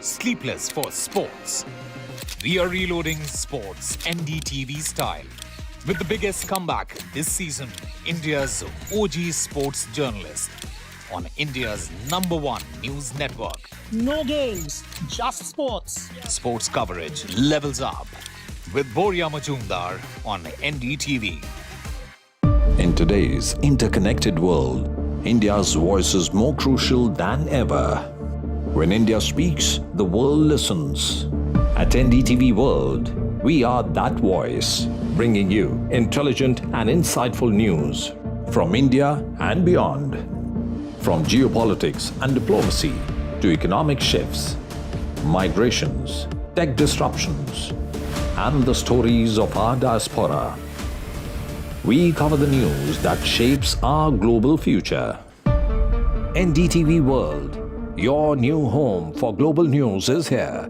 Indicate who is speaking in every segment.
Speaker 1: sleepless for sports. We are reloading sports NDTV style. With the biggest comeback this season, India's OG sports journalist on India's #1 news network.
Speaker 2: No games, just sports.
Speaker 1: Sports coverage levels up with Boria Majumdar on NDTV.
Speaker 3: In today's interconnected world, India's voice is more crucial than ever. When India speaks, the world listens. At NDTV World, we are that voice, bringing you intelligent and insightful news from India and beyond. From geopolitics and diplomacy to economic shifts, migrations, tech disruptions, and the stories of our diaspora. We cover the news that shapes our global future. NDTV World, your new home for global news, is here.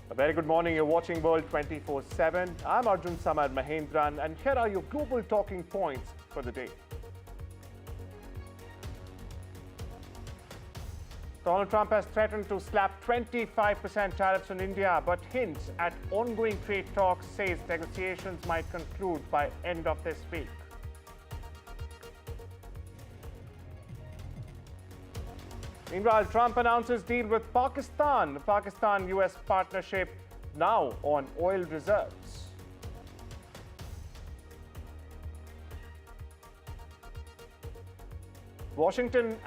Speaker 4: A very good morning. You're watching World 24/7. I'm Arjun Samad Mahendran, and here are your global talking points for the day. Donald Trump has threatened to slap 25% tariffs on India, but hints at ongoing trade talks, says negotiations might conclude by end of this week. Meanwhile, Trump announces deal with Pakistan. The Pakistan-US partnership now on oil reserves. Washington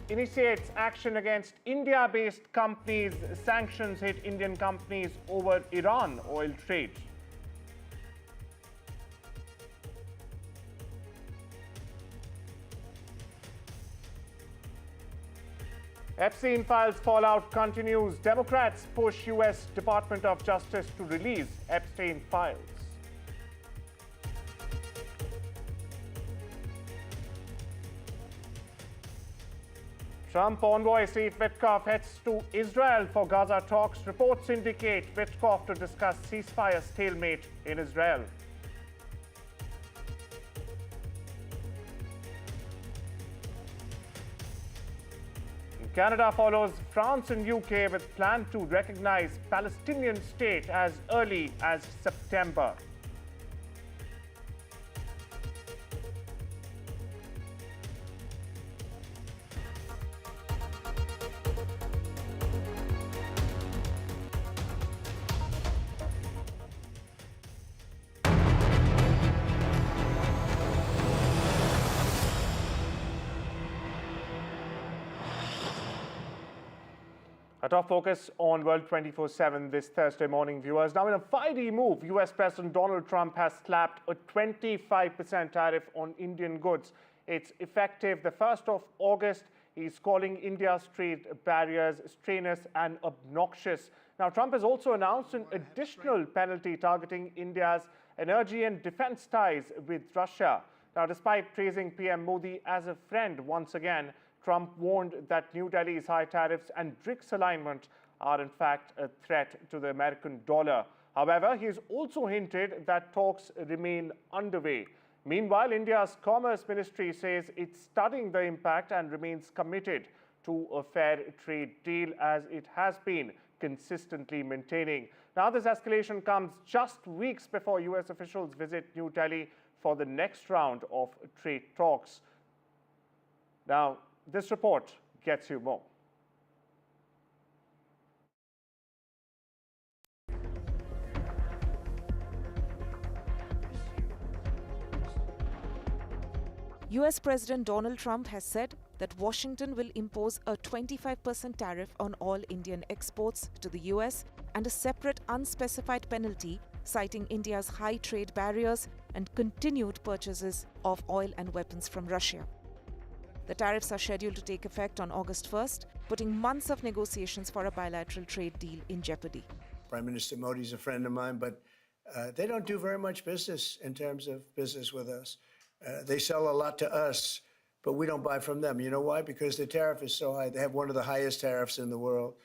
Speaker 4: initiates action against India-based companies. Sanctions hit Indian companies over Iran oil trade. Epstein files fallout continues. Democrats push U.S. Department of Justice to release Epstein files. Trump envoy Steve Witkoff heads to Israel for Gaza talks. Reports indicate Witkoff to discuss ceasefire stalemate in Israel. Canada follows France and UK with plan to recognize Palestinian state as early as September. A top focus on World 24/7 this Thursday morning, viewers. Now, in a fiery move, US President Donald Trump has slapped a 25% tariff on Indian goods. It's effective the 1st of August. He's calling India's trade barriers strenuous and obnoxious. Now, Trump has also announced an additional penalty targeting India's energy and defense ties with Russia. Now, despite praising PM Modi as a friend once again, Trump warned that New Delhi's high tariffs and BRICS alignment are in fact a threat to the American dollar. However, he's also hinted that talks remain underway. Meanwhile, India's Commerce Ministry says it's studying the impact and remains committed to a fair trade deal, as it has been consistently maintaining. Now, this escalation comes just weeks before US officials visit New Delhi for the next round of trade talks. Now, this report gets you more.
Speaker 5: US President Donald Trump has said that Washington will impose a 25% tariff on all Indian exports to the US and a separate unspecified penalty, citing India's high trade barriers and continued purchases of oil and weapons from Russia. The tariffs are scheduled to take effect on August 1st, putting months of negotiations for a bilateral trade deal in jeopardy.
Speaker 6: Prime Minister Modi is a friend of mine, but they don't do very much business in terms of business with us. They sell a lot to us, but we don't buy from them. You know why? Because the tariff is so high. They have one of the highest tariffs in the world.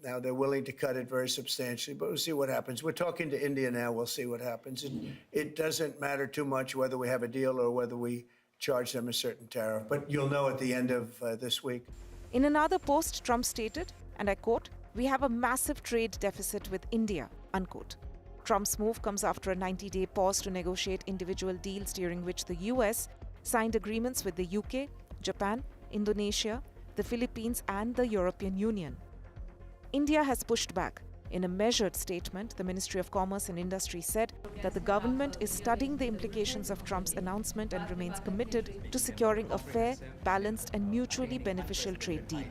Speaker 6: Now they're willing to cut it very substantially, but we'll see what happens. We're talking to India now. We'll see what happens. It doesn't matter too much whether we have a deal or whether we charge them a certain tariff, but you'll know at the end of this week.
Speaker 5: In another post, Trump stated, and I quote, "We have a massive trade deficit with India," unquote. Trump's move comes after a 90-day pause to negotiate individual deals during which the US signed agreements with the UK, Japan, Indonesia, the Philippines and the European Union. India has pushed back. In a measured statement, the Ministry of Commerce and Industry said that the government is studying the implications of Trump's announcement and remains committed to securing a fair, balanced and mutually beneficial trade deal.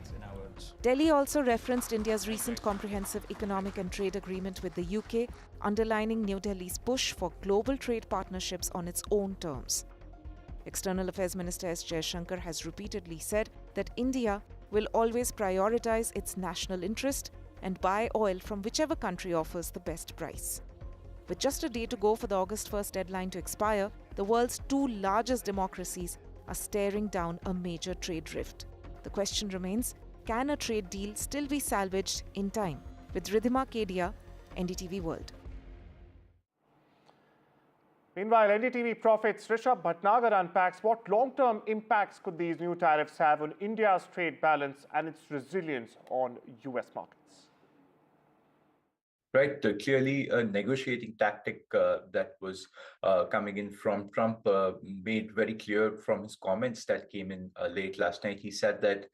Speaker 5: Delhi also referenced India's recent comprehensive economic and trade agreement with the UK, underlining New Delhi's push for global trade partnerships on its own terms. External Affairs Minister S. Jaishankar has repeatedly said that India will always prioritize its national interest and buy oil from whichever country offers the best price. With just a day to go for the August 1st deadline to expire, the world's two largest democracies are staring down a major trade rift. The question remains, can a trade deal still be salvaged in time? With Ridhima Kedia, NDTV World.
Speaker 4: Meanwhile, NDTV Profits Rishabh Bhatnagar unpacks what long-term impacts could these new tariffs have on India's trade balance and its resilience on US markets.
Speaker 7: Right, clearly a negotiating tactic that was coming in from Trump, made very clear from his comments that came in late last night. He said that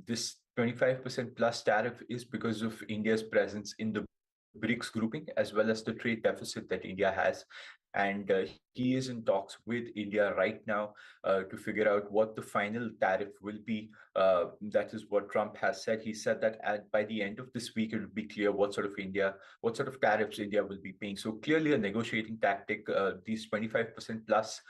Speaker 7: this 25% plus tariff is because of India's presence in the BRICS grouping, as well as the trade deficit that India has. And he is in talks with India right now to figure out what the final tariff will be. That is what Trump has said. He said that by the end of this week, it will be clear what sort of tariffs India will be paying. So clearly a negotiating tactic. These 25% plus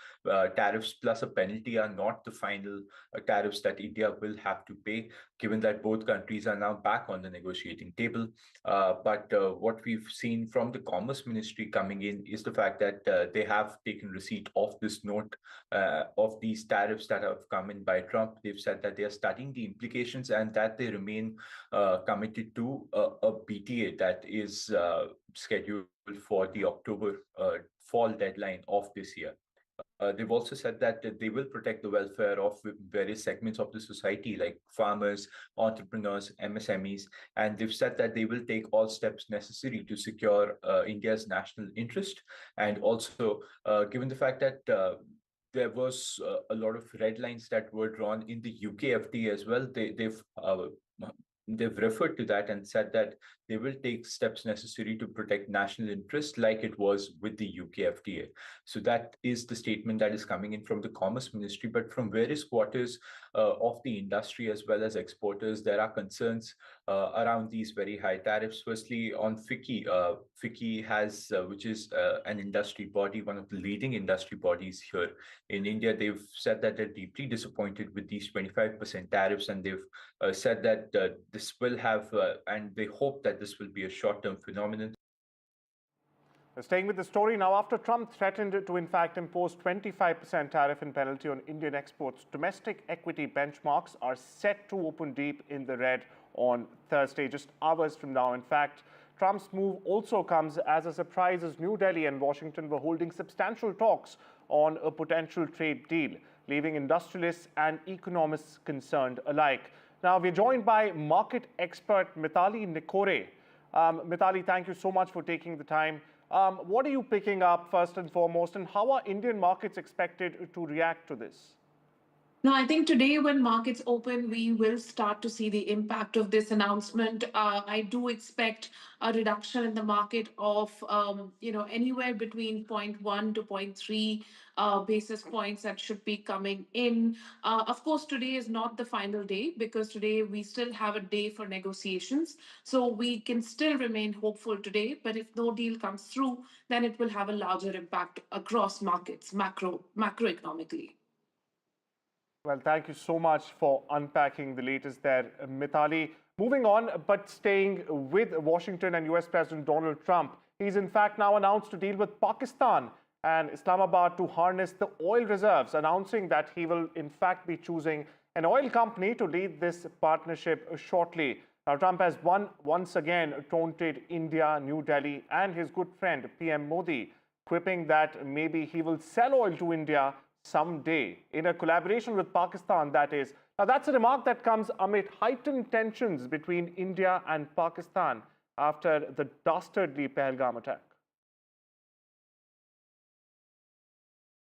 Speaker 7: tariffs plus a penalty are not the final tariffs that India will have to pay, given that both countries are now back on the negotiating table. But what we've seen from the Commerce Ministry coming in is the fact that they have taken receipt of this note of these tariffs that have come in by Trump. They've said that they are studying the implications and that they remain committed to a BTA that is scheduled for the October fall deadline of this year. They've also said that they will protect the welfare of various segments of the society, like farmers, entrepreneurs, MSMEs, and they've said that they will take all steps necessary to secure India's national interest. And also, given the fact that there was a lot of red lines that were drawn in the UK FTA as well, they've referred to that and said that they will take steps necessary to protect national interest like it was with the UK FTA. So that is the statement that is coming in from the Commerce Ministry. But from various quarters of the industry as well as exporters, there are concerns around these very high tariffs. Firstly, on FICCI, FICCI has, which is an industry body, one of the leading industry bodies here in India, they've said that they're deeply disappointed with these 25% tariffs, and they've said that this will have, and they hope that this will be a short-term phenomenon.
Speaker 4: Staying with the story now, after Trump threatened to in fact impose 25% tariff and penalty on Indian exports, domestic equity benchmarks are set to open deep in the red on Thursday, just hours from now. In fact, Trump's move also comes as a surprise as New Delhi and Washington were holding substantial talks on a potential trade deal, leaving industrialists and economists concerned alike. Now, we're joined by market expert Mithali Nikore. Mithali, thank you so much for taking the time. What are you picking up first and foremost, and how are Indian markets expected to react to this?
Speaker 8: No, I think today when markets open, we will start to see the impact of this announcement. I do expect a reduction in the market of, anywhere between 0.1 to 0.3 basis points that should be coming in. Of course, today is not the final day because today we still have a day for negotiations. So we can still remain hopeful today, but if no deal comes through, then it will have a larger impact across markets, macroeconomically.
Speaker 4: Well, thank you so much for unpacking the latest there, Mithali. Moving on, but staying with Washington and US President Donald Trump, he's in fact now announced to deal with Pakistan and Islamabad to harness the oil reserves, announcing that he will in fact be choosing an oil company to lead this partnership shortly. Now, Trump has once again taunted India, New Delhi, and his good friend PM Modi, quipping that maybe he will sell oil to India someday in a collaboration with Pakistan, that is. Now, that's a remark that comes amid heightened tensions between India and Pakistan after the dastardly Pahalgam attack.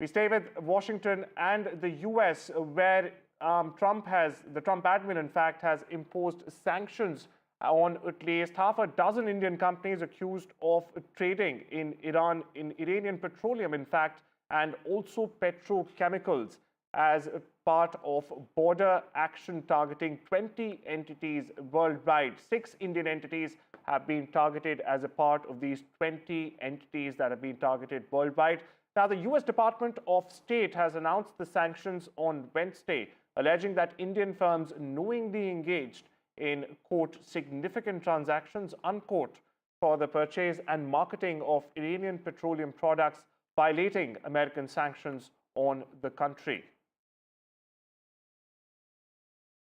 Speaker 4: We stay with Washington and the US, where the Trump admin, in fact, has imposed sanctions on at least half a dozen Indian companies accused of trading in Iranian petroleum, in fact, and also petrochemicals as part of border action targeting 20 entities worldwide. 6 Indian entities have been targeted as a part of these 20 entities that have been targeted worldwide. Now, the US Department of State has announced the sanctions on Wednesday, alleging that Indian firms knowingly engaged in, quote, significant transactions, unquote, for the purchase and marketing of Iranian petroleum products, violating American sanctions on the country.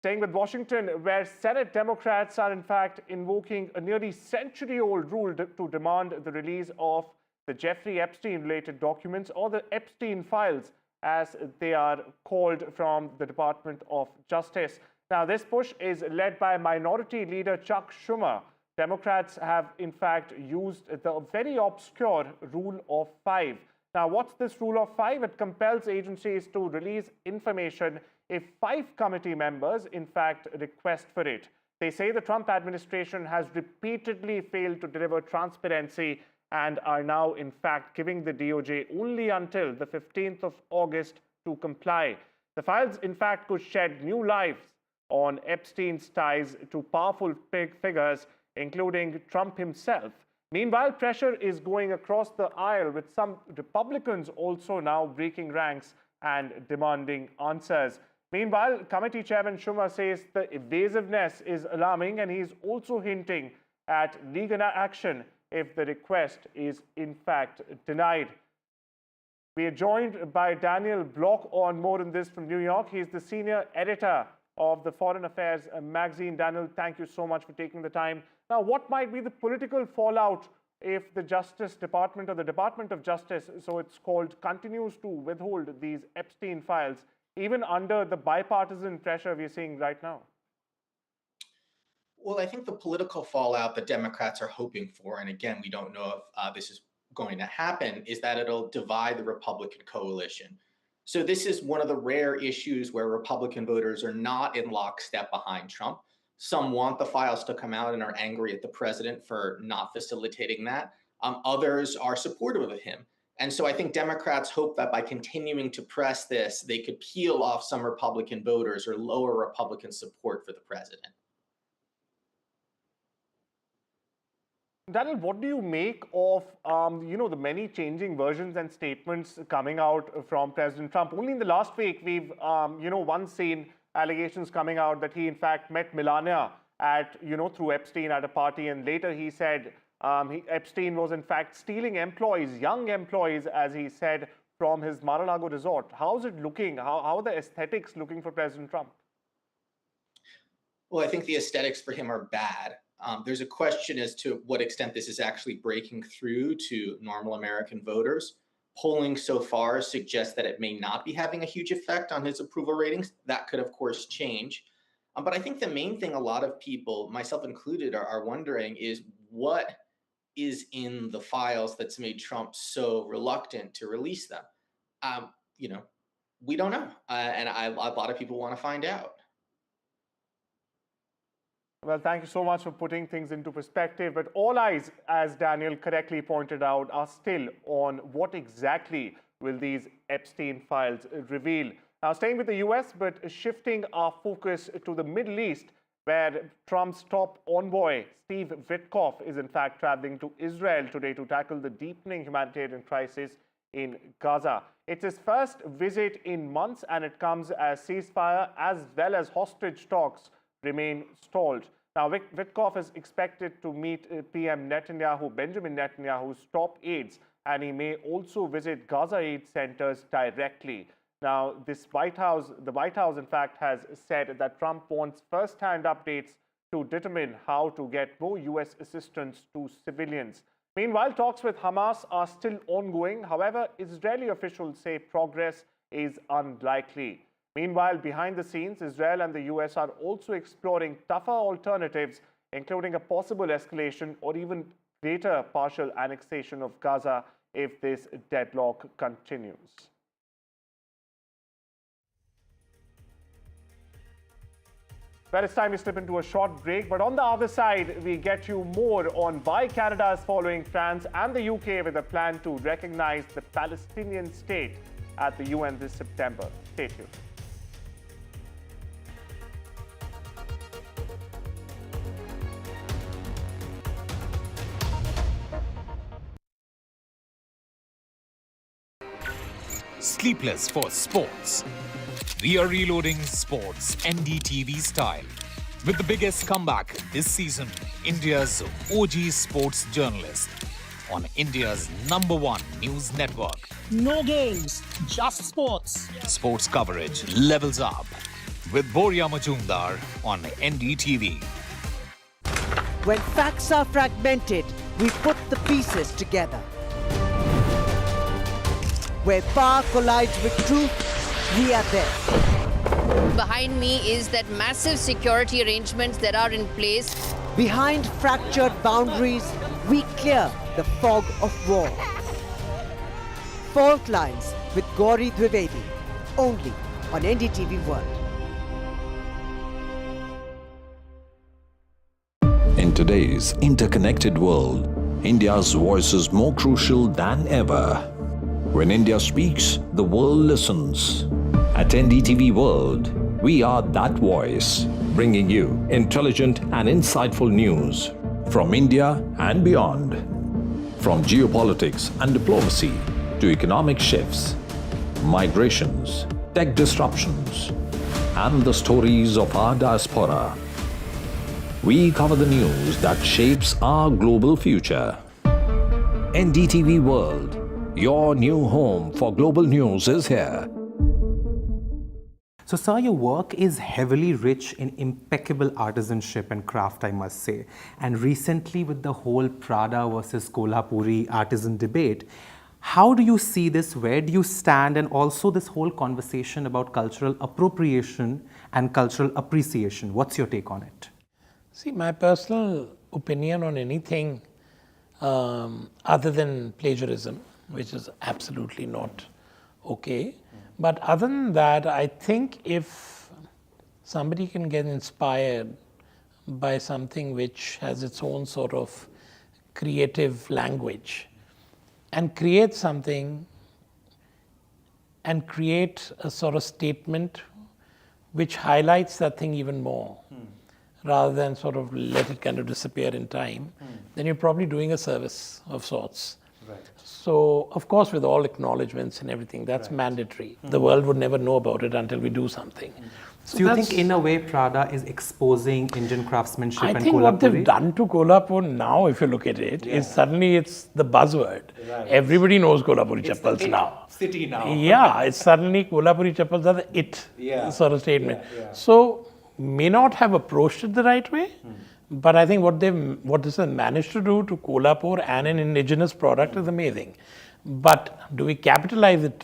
Speaker 4: Staying with Washington, where Senate Democrats are in fact invoking a nearly century-old rule to demand the release of the Jeffrey Epstein-related documents, or the Epstein files, as they are called, from the Department of Justice. Now, this push is led by Minority Leader Chuck Schumer. Democrats have, in fact, used the very obscure Rule of 5. Now, what's this Rule of 5? It compels agencies to release information if 5 committee members, in fact, request for it. They say the Trump administration has repeatedly failed to deliver transparency and are now, in fact, giving the DOJ only until the 15th of August to comply. The files, in fact, could shed new light on Epstein's ties to powerful figures, including Trump himself. Meanwhile, pressure is going across the aisle, with some Republicans also now breaking ranks and demanding answers. Meanwhile, Committee Chairman Schumer says the evasiveness is alarming, and he's also hinting at legal action if the request is in fact denied. We are joined by Daniel Block on more on this from New York. He's the senior editor of the Foreign Affairs magazine. Daniel, thank you so much for taking the time. Now, what might be the political fallout if the Justice Department, or the Department of Justice, so it's called, continues to withhold these Epstein files, even under the bipartisan pressure we're seeing right now?
Speaker 9: Well, I think the political fallout that Democrats are hoping for, and again, we don't know if this is going to happen, is that it'll divide the Republican coalition. So this is one of the rare issues where Republican voters are not in lockstep behind Trump. Some want the files to come out and are angry at the president for not facilitating that. Others are supportive of him. And so I think Democrats hope that by continuing to press this, they could peel off some Republican voters or lower Republican support for the president.
Speaker 4: Daniel, what do you make of the many changing versions and statements coming out from President Trump? Only in the last week, we've once seen allegations coming out that he in fact met Melania at through Epstein at a party, and later he said Epstein was in fact stealing employees, young employees, as he said, from his Mar-a-Lago resort. How's it looking? How are the aesthetics looking for President Trump?
Speaker 9: Well, I think the aesthetics for him are bad. There's a question as to what extent this is actually breaking through to normal American voters. Polling so far suggests that it may not be having a huge effect on his approval ratings. That could, of course, change. But I think the main thing a lot of people, myself included, are wondering is what is in the files that's made Trump so reluctant to release them. We don't know. And a lot of people want to find out.
Speaker 4: Well, thank you so much for putting things into perspective. But all eyes, as Daniel correctly pointed out, are still on what exactly will these Epstein files reveal. Now, staying with the US, but shifting our focus to the Middle East, where Trump's top envoy, Steve Witkoff, is in fact traveling to Israel today to tackle the deepening humanitarian crisis in Gaza. It's his first visit in months, and it comes as ceasefire as well as hostage talks remain stalled. Now, Witkoff is expected to meet PM Netanyahu, Benjamin Netanyahu's top aides, and he may also visit Gaza aid centers directly. Now, the White House, in fact, has said that Trump wants first-hand updates to determine how to get more U.S. assistance to civilians. Meanwhile, talks with Hamas are still ongoing. However, Israeli officials say progress is unlikely. Meanwhile, behind the scenes, Israel and the U.S. are also exploring tougher alternatives, including a possible escalation or even greater partial annexation of Gaza if this deadlock continues. Well, it's time we slip into a short break, but on the other side, we get you more on why Canada is following France and the UK with a plan to recognize the Palestinian state at the UN this September. Stay tuned.
Speaker 1: Sleepless for sports. We are reloading sports NDTV style. With the biggest comeback this season, India's OG sports journalist on India's #1 news network.
Speaker 2: No games, just sports.
Speaker 1: Sports coverage levels up with Boria Majumdar on NDTV.
Speaker 10: When facts are fragmented, we put the pieces together. Where power collides with truth, we are there.
Speaker 11: Behind me is that massive security arrangements that are in place.
Speaker 10: Behind fractured boundaries, we clear the fog of war. Fault Lines with Gauri Dwivedi, only on NDTV World.
Speaker 3: In today's interconnected world, India's voice is more crucial than ever. When India speaks, the world listens. At NDTV World, we are that voice, bringing you intelligent and insightful news from India and beyond. From geopolitics and diplomacy to economic shifts, migrations, tech disruptions, and the stories of our diaspora. We cover the news that shapes our global future. NDTV World, your new home for global news, is here.
Speaker 12: So, sir, your work is heavily rich in impeccable artisanship and craft, I must say. And recently, with the whole Prada versus Kolhapuri artisan debate, how do you see this? Where do you stand? And also this whole conversation about cultural appropriation and cultural appreciation. What's your take on it?
Speaker 13: See, my personal opinion on anything other than plagiarism, which is absolutely not okay. But other than that, I think if somebody can get inspired by something which has its own sort of creative language and create something and create a sort of statement which highlights that thing even more, rather than sort of let it kind of disappear in time, then you're probably doing a service of sorts. Right. So, of course, with all acknowledgements and everything, that's mandatory. The world would never know about it until we do something.
Speaker 12: So you think, in a way, Prada is exposing Indian craftsmanship and Kolhapuri?
Speaker 13: I think what they've done to Kolhapur now, if you look at it, is suddenly it's the buzzword. Right. Everybody knows Kolhapuri chappals now.
Speaker 12: City now.
Speaker 13: Yeah, it's suddenly Kolhapuri chappals are the it sort of statement. So, may not have approached it the right way, but I think what this has managed to do to Kolhapur and an indigenous product is amazing. But do we capitalize it?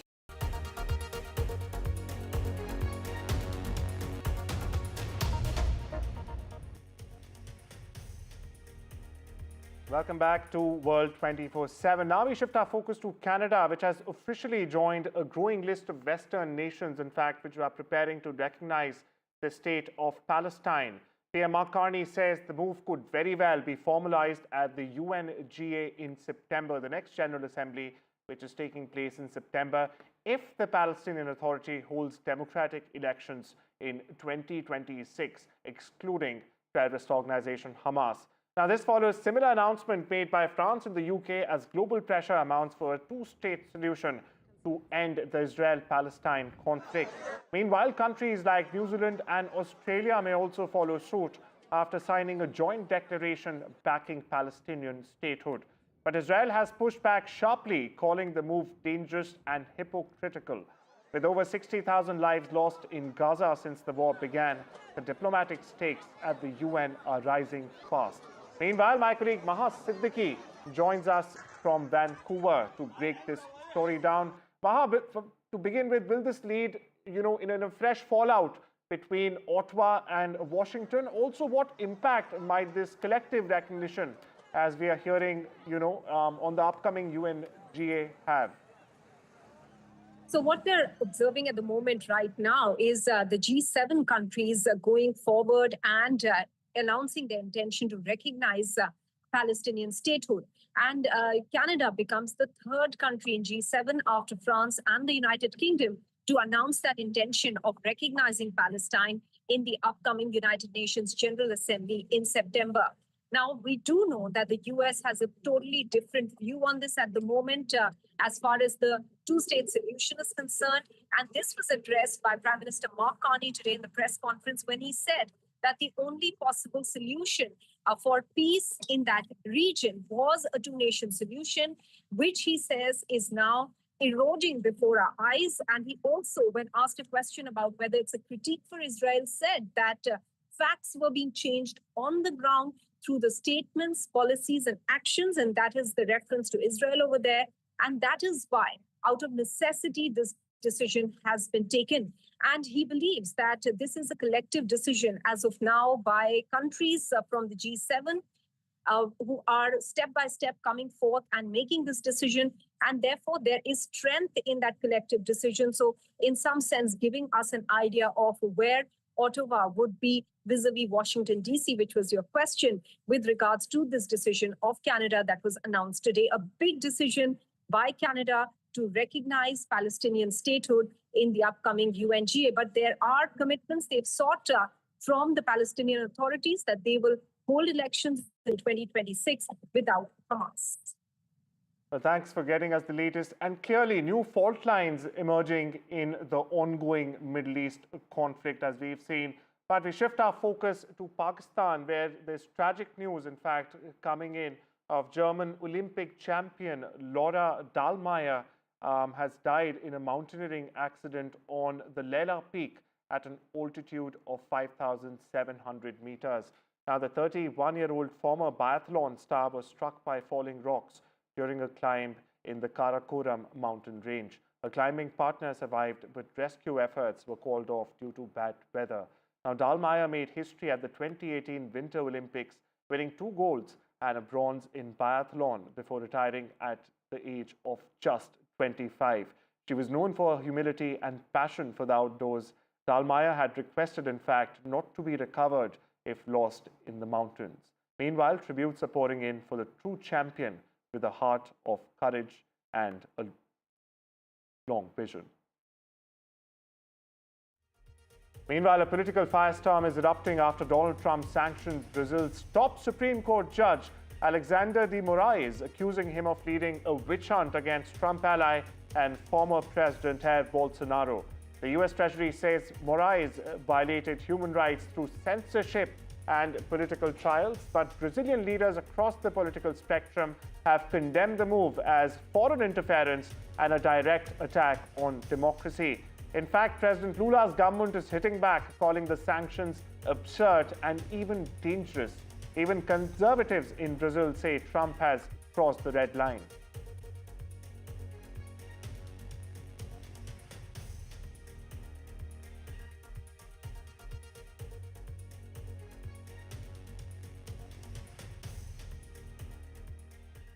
Speaker 4: Welcome back to World 24/7. Now we shift our focus to Canada, which has officially joined a growing list of Western nations, in fact, which are preparing to recognize the state of Palestine. PM Mark Carney says the move could very well be formalized at the UNGA in September, the next General Assembly, which is taking place in September, if the Palestinian Authority holds democratic elections in 2026, excluding terrorist organization Hamas. Now, this follows similar announcement made by France and the UK as global pressure mounts for a two-state solution to end the Israel-Palestine conflict. Meanwhile, countries like New Zealand and Australia may also follow suit after signing a joint declaration backing Palestinian statehood. But Israel has pushed back sharply, calling the move dangerous and hypocritical. With over 60,000 lives lost in Gaza since the war began, the diplomatic stakes at the UN are rising fast. Meanwhile, my colleague Maha Siddiqui joins us from Vancouver to break this story down. Maha, to begin with, will this lead, in a fresh fallout between Ottawa and Washington? Also, what impact might this collective recognition, as we are hearing, on the upcoming UNGA have?
Speaker 14: So what we're observing at the moment right now is the G7 countries going forward and announcing their intention to recognize Palestinian statehood. And Canada becomes the third country in G7 after France and the United Kingdom to announce that intention of recognizing Palestine in the upcoming United Nations General Assembly in September. Now, we do know that the US has a totally different view on this at the moment as far as the two-state solution is concerned. And this was addressed by Prime Minister Mark Carney today in the press conference when he said that the only possible solution for peace in that region was a two-nation solution, which he says is now eroding before our eyes. And he also, when asked a question about whether it's a critique for Israel, said that facts were being changed on the ground through the statements, policies, and actions. And that is the reference to Israel over there. And that is why, out of necessity, this decision has been taken. And he believes that this is a collective decision as of now by countries from the G7 who are step by step coming forth and making this decision. And therefore, there is strength in that collective decision. So in some sense, giving us an idea of where Ottawa would be vis-a-vis Washington, D.C., which was your question with regards to this decision of Canada that was announced today, a big decision by Canada to recognize Palestinian statehood in the upcoming UNGA. But there are commitments they've sought from the Palestinian authorities that they will hold elections in 2026 without Hamas.
Speaker 4: Well, thanks for getting us the latest. And clearly, new fault lines emerging in the ongoing Middle East conflict, as we've seen. But we shift our focus to Pakistan, where there's tragic news, in fact, coming in of German Olympic champion Laura Dahlmeier has died in a mountaineering accident on the Lela Peak at an altitude of 5,700 meters. Now, the 31-year-old former biathlon star was struck by falling rocks during a climb in the Karakoram mountain range. Her climbing partner survived, but rescue efforts were called off due to bad weather. Now, Dahlmeier made history at the 2018 Winter Olympics, winning 2 golds and a bronze in biathlon before retiring at the age of just 25. She was known for her humility and passion for the outdoors. Dahlmeier had requested, in fact, not to be recovered if lost in the mountains. Meanwhile, tributes are pouring in for the true champion with a heart of courage and a long vision. Meanwhile, a political firestorm is erupting after Donald Trump sanctioned Brazil's top Supreme Court judge, Alexander de Moraes, accusing him of leading a witch hunt against Trump ally and former President Jair Bolsonaro. The U.S. Treasury says Moraes violated human rights through censorship and political trials, but Brazilian leaders across the political spectrum have condemned the move as foreign interference and a direct attack on democracy. In fact, President Lula's government is hitting back, calling the sanctions absurd and even dangerous. Even conservatives in Brazil say Trump has crossed the red line.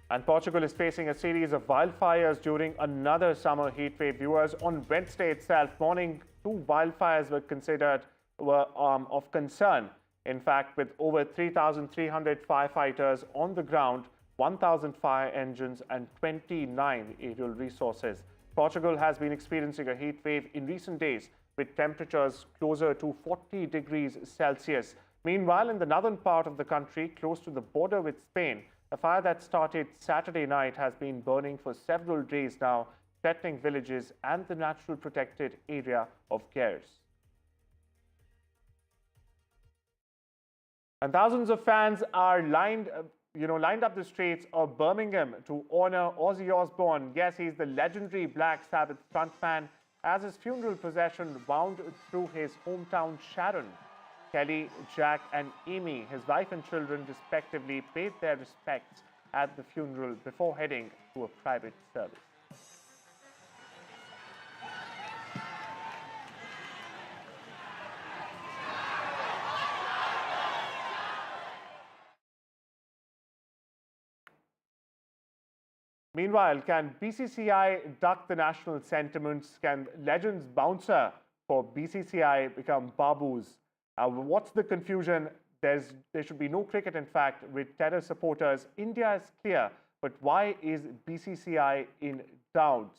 Speaker 4: And Portugal is facing a series of wildfires during another summer heatwave. Viewers, on Wednesday itself, morning 2 wildfires were considered of concern. In fact, with over 3,300 firefighters on the ground, 1,000 fire engines and 29 aerial resources. Portugal has been experiencing a heat wave in recent days with temperatures closer to 40 degrees Celsius. Meanwhile, in the northern part of the country, close to the border with Spain, a fire that started Saturday night has been burning for several days now, threatening villages and the natural protected area of Gers. And thousands of fans are lined up the streets of Birmingham to honor Ozzy Osbourne. Yes, he's the legendary Black Sabbath frontman, as his funeral procession wound through his hometown Sharon. Kelly, Jack and Amy, his wife and children respectively, paid their respects at the funeral before heading to a private service. Meanwhile, can BCCI duck the national sentiments? Can legends bouncer for BCCI become babus? What's the confusion? There should be no cricket, in fact, with terror supporters. India is clear, but why is BCCI in doubt?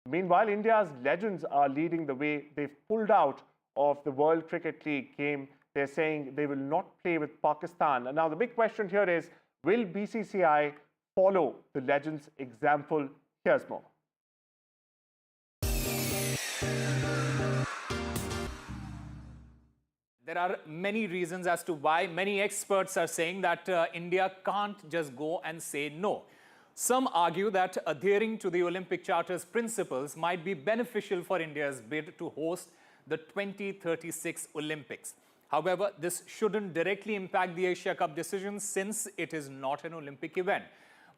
Speaker 4: Meanwhile, India's legends are leading the way. They've pulled out of the World Cricket League game. They're saying they will not play with Pakistan. And now the big question here is, will BCCI follow the legends' example? Here's more.
Speaker 1: There are many reasons as to why. Many experts are saying that India can't just go and say no. Some argue that adhering to the Olympic Charter's principles might be beneficial for India's bid to host the 2036 Olympics. However, this shouldn't directly impact the Asia Cup decision since it is not an Olympic event.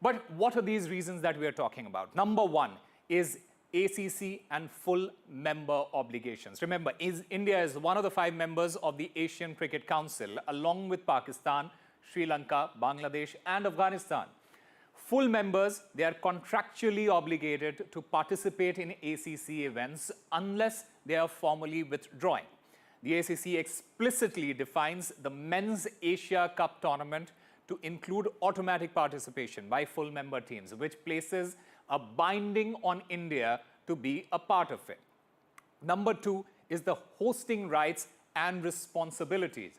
Speaker 1: But what are these reasons that we are talking about? Number one is ACC and full member obligations. Remember, India is one of the 5 members of the Asian Cricket Council, along with Pakistan, Sri Lanka, Bangladesh and Afghanistan. Full members, they are contractually obligated to participate in ACC events unless they are formally withdrawing. The ACC explicitly defines the Men's Asia Cup tournament to include automatic participation by full member teams, which places a binding on India to be a part of it. Number 2 is the hosting rights and responsibilities.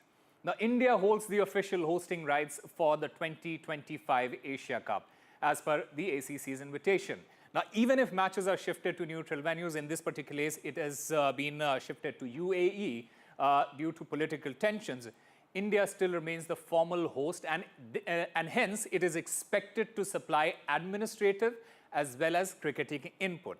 Speaker 1: Now, India holds the official hosting rights for the 2025 Asia Cup as per the ACC's invitation. Now, even if matches are shifted to neutral venues, in this particular case, it has been shifted to UAE due to political tensions, India still remains the formal host and hence it is expected to supply administrative as well as cricketing input.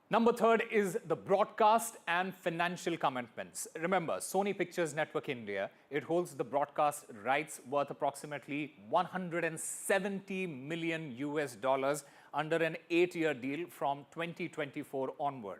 Speaker 1: Number 3 is the broadcast and financial commitments. Remember, Sony Pictures Network India, it holds the broadcast rights worth approximately $170 million under an 8-year deal from 2024 onward.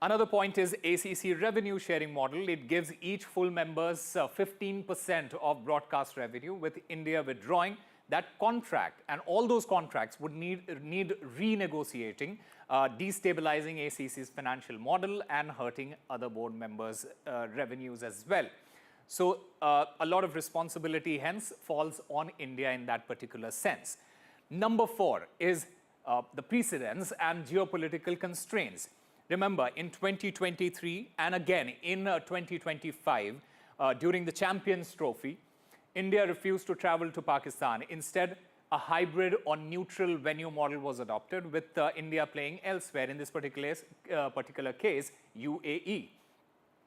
Speaker 1: Another point is ACC revenue sharing model. It gives each full members 15% of broadcast revenue, with India withdrawing. That contract and all those contracts would need renegotiating, destabilizing ACC's financial model and hurting other board members' revenues as well. So a lot of responsibility hence falls on India in that particular sense. Number 4 is the precedents and geopolitical constraints. Remember, in 2023 and again in 2025, during the Champions Trophy, India refused to travel to Pakistan. Instead, a hybrid or neutral venue model was adopted, with India playing elsewhere, in this particular case, UAE.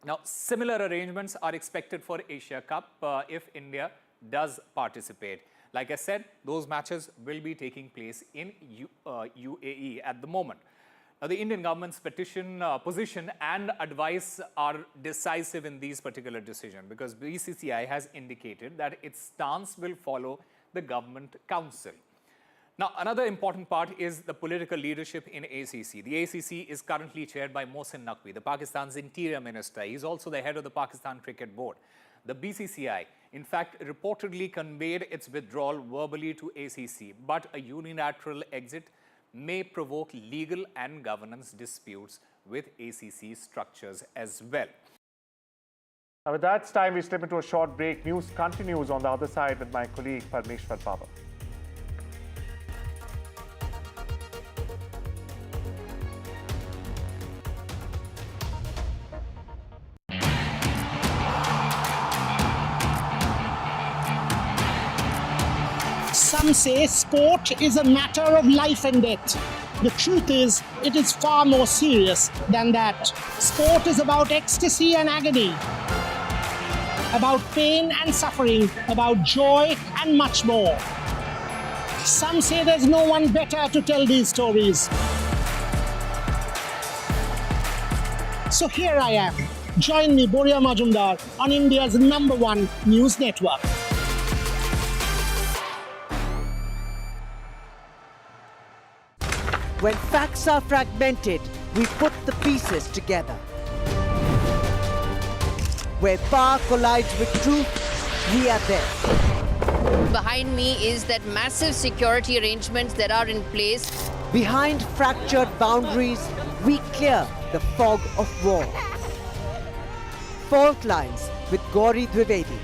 Speaker 1: Now, similar arrangements are expected for Asia Cup if India does participate. Like I said, those matches will be taking place in UAE at the moment. Now, the Indian government's position and advice are decisive in these particular decisions, because BCCI has indicated that its stance will follow the government council. Now, another important part is the political leadership in ACC. The ACC is currently chaired by Mohsin Naqvi, the Pakistan's interior minister. He's also the head of the Pakistan Cricket Board. The BCCI, in fact, reportedly conveyed its withdrawal verbally to ACC, but a unilateral exit may provoke legal and governance disputes with ACC structures as well.
Speaker 4: Now, with that, it's time we slip into a short break. News continues on the other side with my colleague Parmeshwar Baba.
Speaker 2: Some say sport is a matter of life and death. The truth is, it is far more serious than that. Sport is about ecstasy and agony, about pain and suffering, about joy and much more. Some say there's no one better to tell these stories. So here I am. Join me, Boria Majumdar, on India's #1 news network.
Speaker 10: When facts are fragmented, we put the pieces together. Where power collides with truth, we are there.
Speaker 11: Behind me is that massive security arrangements that are in place.
Speaker 10: Behind fractured boundaries, we clear the fog of war. Fault lines with Gauri Dwivedi.